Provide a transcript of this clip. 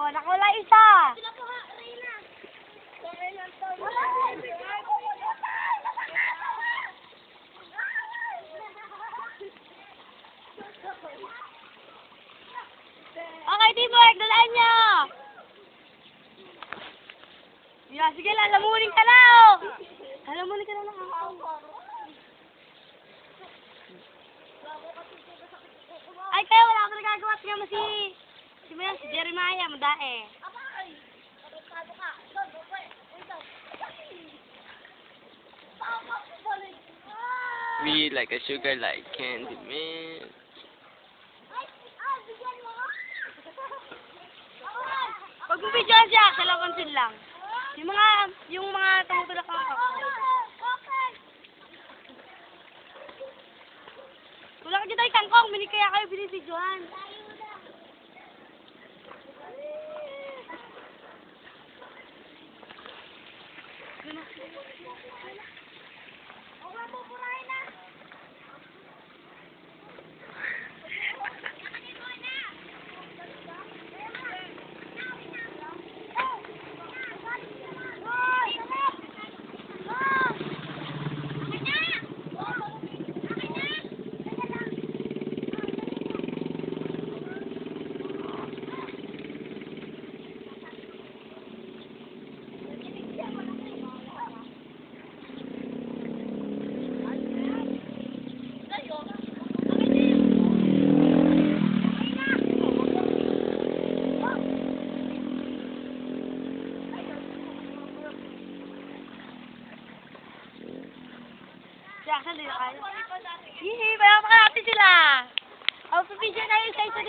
Oh, nakawala isa. Sila po nga, Reyna. Okay, teamwork, dalaan nyo. Yeah, sige lang, lamunin ka na, oh. Lamunin ka na lang. Ay, kayo, wala ako nagagawa. Tingnan mo si Jeremiah, madae. Abay! Kapagkado ka. Doon, doon. Uy, doon. Tama ko balik. We like a sugar like candy man. Bigyan mo. Pag bumidyoan siya, kalapansin lang. Yung mga tumutulak ng ako. Tulak dyan tayo kangkong, kaya kayo binibidyoan. Jackson, di na kaya. Hihi, bayaw pa natin sila. Pipidyo na yung sa isa